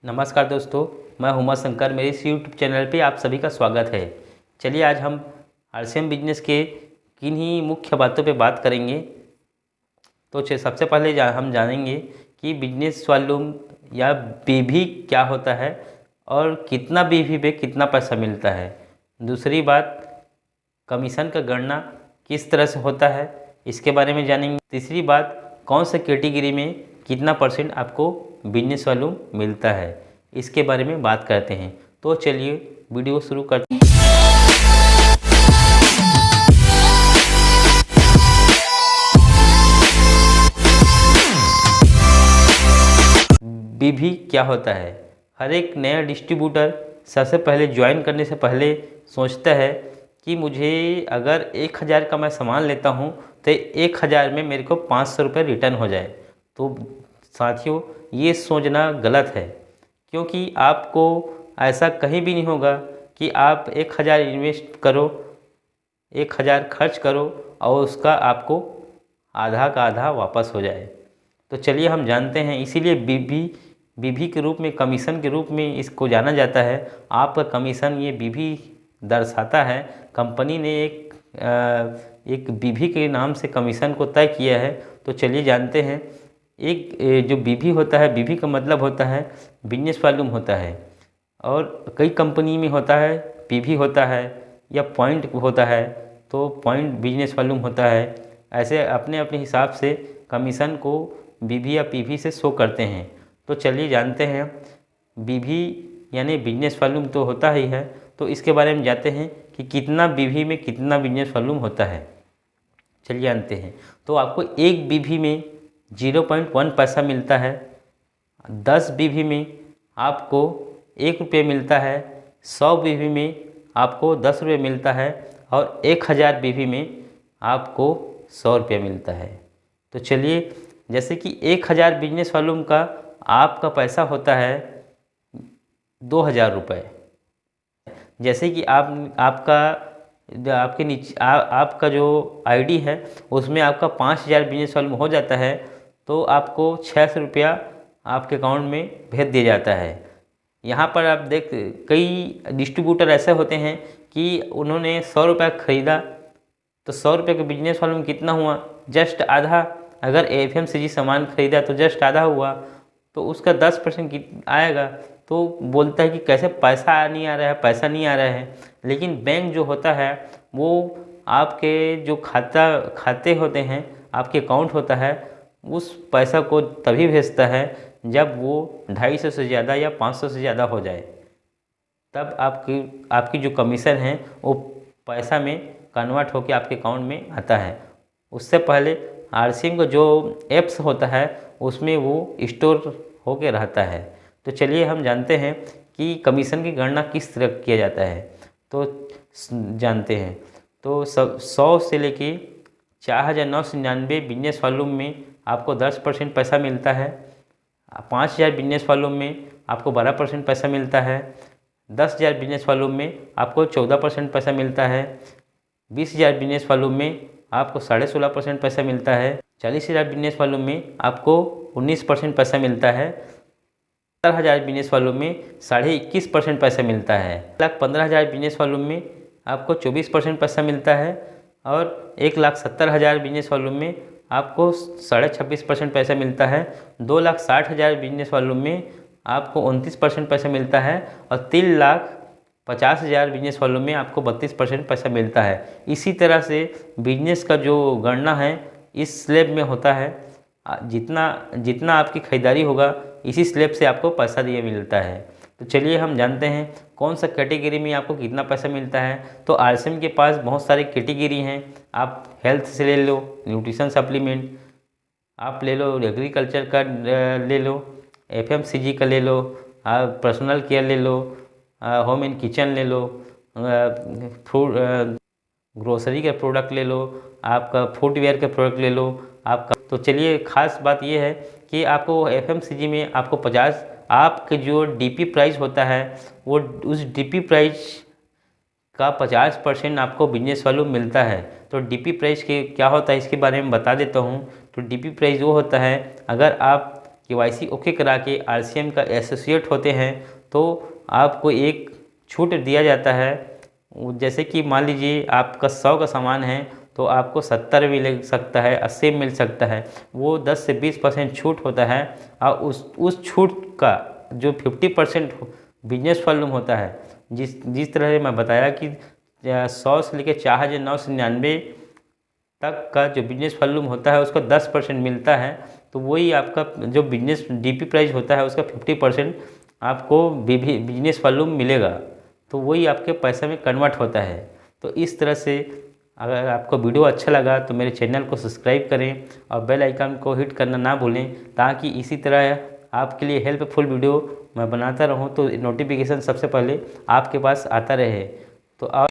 नमस्कार दोस्तों, मैं उमा शंकर। मेरे इस यूट्यूब चैनल पे आप सभी का स्वागत है। चलिए आज हम आरसीएम बिजनेस के किन्हीं मुख्य बातों पे बात करेंगे। तो सबसे पहले हम जानेंगे कि बिजनेस वॉल्यूम या बीवी क्या होता है और कितना बीवी पे कितना पैसा मिलता है। दूसरी बात, कमीशन का गणना किस तरह से होता है, इसके बारे में जानेंगे। तीसरी बात, कौन से कैटेगरी में कितना % आपको बिजनेस वॉल्यूम मिलता है, इसके बारे में बात करते हैं। तो चलिए वीडियो शुरू करते हैं। बीवी क्या होता है? हर एक नया डिस्ट्रीब्यूटर सबसे पहले ज्वाइन करने से पहले सोचता है कि मुझे अगर 1000 का मैं सामान लेता हूँ तो 1000 में मेरे को 500 रुपये रिटर्न हो जाए। तो साथियों, ये सोचना गलत है, क्योंकि आपको ऐसा कहीं भी नहीं होगा कि आप 1000 इन्वेस्ट करो, 1000 खर्च करो और उसका आपको आधा का आधा वापस हो जाए। तो चलिए हम जानते हैं। इसीलिए बीवी के रूप में, कमीशन के रूप में इसको जाना जाता है। आपका कमीशन ये बीवी दर्शाता है। कंपनी ने एक बीवी के नाम से कमीशन को तय किया है। तो चलिए जानते हैं। एक जो बीवी होता है, बीवी का मतलब होता है बिजनेस वॉल्यूम होता है, और कई कंपनी में होता है पीवी होता है या पॉइंट होता है। तो पॉइंट बिजनेस वॉल्यूम होता है। ऐसे अपने अपने हिसाब से कमीशन को बीवी या पीवी से शो करते हैं। तो चलिए जानते हैं। बीवी यानी बिजनेस वॉल्यूम तो होता ही है, तो इसके बारे में जानते हैं कि कितना बीवी में कितना बिजनेस वॉल्यूम होता है। चलिए जानते हैं। तो आपको एक बीवी में 0.1 पैसा मिलता है। 10 बीवी में आपको 1 रुपये मिलता है। 100 बीवी में आपको 10 रुपये मिलता है और 1000 बीवी में आपको 100 रुपये मिलता है। तो चलिए, जैसे कि 1000 बिजनेस वॉल्यूम का आपका पैसा होता है 2000 रुपये। जैसे कि आपके नीचे आपका जो आईडी है उसमें आपका 5000 बिजनेस वॉल्यूम हो जाता है, तो आपको 600 रुपया आपके अकाउंट में भेज दिया जाता है। यहाँ पर आप कई डिस्ट्रीब्यूटर ऐसे होते हैं कि उन्होंने 100 रुपया ख़रीदा, तो 100 रुपये का बिजनेस वॉल्यूम कितना हुआ? जस्ट आधा। अगर एफएमसीजी सामान ख़रीदा तो जस्ट आधा हुआ, तो उसका 10% आएगा। तो बोलता है कि कैसे पैसा नहीं आ रहा है, पैसा नहीं आ रहा है। लेकिन बैंक जो होता है वो आपके जो खाते होते हैं, आपके अकाउंट होता है, उस पैसा को तभी भेजता है जब वो 250 से ज़्यादा या 500 से ज़्यादा हो जाए। तब आपकी जो कमीशन है वो पैसा में कन्वर्ट होकर आपके अकाउंट में आता है। उससे पहले आरसीएम का जो एप्स होता है उसमें वो स्टोर होके रहता है। तो चलिए हम जानते हैं कि कमीशन की गणना किस तरह किया जाता है। तो जानते हैं। तो 100 से लेके 4999 बिजनेस वॉल्यूम में आपको 10% पैसा मिलता है। 5000 बिजनेस वॉल्यूम में आपको 12% पैसा मिलता है। 10000 बिजनेस वॉल्यूम में आपको 14% पैसा मिलता है। 20000 बिजनेस वॉल्यूम में आपको 16.5% पैसा मिलता है। 40000 बिजनेस वॉल्यूम में आपको 19% पैसा मिलता है। 17000 बिजनेस वॉल्यूम में 21.5% पैसा मिलता है। 1,15,000 बिजनेस वॉल्यूम में आपको 24% पैसा मिलता है। और 1,70,000 बिजनेस वॉल्यूम में आपको 26.5% पैसा मिलता है। 2,60,000 बिजनेस वॉल्यूम में आपको 29% पैसा मिलता है। और 3,50,000 बिजनेस वॉल्यूम में आपको 32% पैसा मिलता है। इसी तरह से बिजनेस का जो गणना है इस स्लैब में होता है। जितना आपकी खरीदारी होगा इसी स्लैब से आपको पैसा दिया मिलता है। तो चलिए हम जानते हैं कौन सा कैटेगरी में आपको कितना पैसा मिलता है। तो आरसीएम के पास बहुत सारे कैटेगरी हैं। आप हेल्थ से ले लो, न्यूट्रिशन सप्लीमेंट आप ले लो, एग्रीकल्चर का ले लो, एफएमसीजी का ले लो, आप पर्सनल केयर ले लो, होम एंड किचन ले लो, फ्रूट ग्रोसरी के प्रोडक्ट ले लो, आपका फुटवेयर के प्रोडक्ट ले लो आपका। तो चलिए, खास बात यह है कि आपको एफएमसीजी में आपको 50 आपके जो डीपी प्राइस होता है वो उस डीपी प्राइस का 50% आपको बिजनेस वॉल्यूम मिलता है। तो डीपी प्राइस के क्या होता है इसके बारे में बता देता हूँ। तो डीपी प्राइस वो होता है, अगर आप KYC ओके करा के RCM का एसोसिएट होते हैं तो आपको एक छूट दिया जाता है। जैसे कि मान लीजिए आपका 100 का सामान है तो आपको 70 भी मिल सकता है, 80 मिल सकता है। वो 10 से 20% छूट होता है। और उस छूट का जो 50% बिजनेस वॉल्यूम होता है, जिस तरह से मैं बताया कि 100 से लेकर 4,999 तक का जो बिजनेस वॉल्यूम होता है उसका 10% मिलता है। तो वही आपका जो बिजनेस DP प्राइस होता है उसका 50% आपको बिजनेस वॉल्यूम मिलेगा। तो वही आपके पैसे में कन्वर्ट होता है। तो इस तरह से अगर आपको वीडियो अच्छा लगा तो मेरे चैनल को सब्सक्राइब करें और बेल आइकन को हिट करना ना भूलें, ताकि इसी तरह आपके लिए हेल्पफुल वीडियो मैं बनाता रहूं तो नोटिफिकेशन सबसे पहले आपके पास आता रहे। तो आप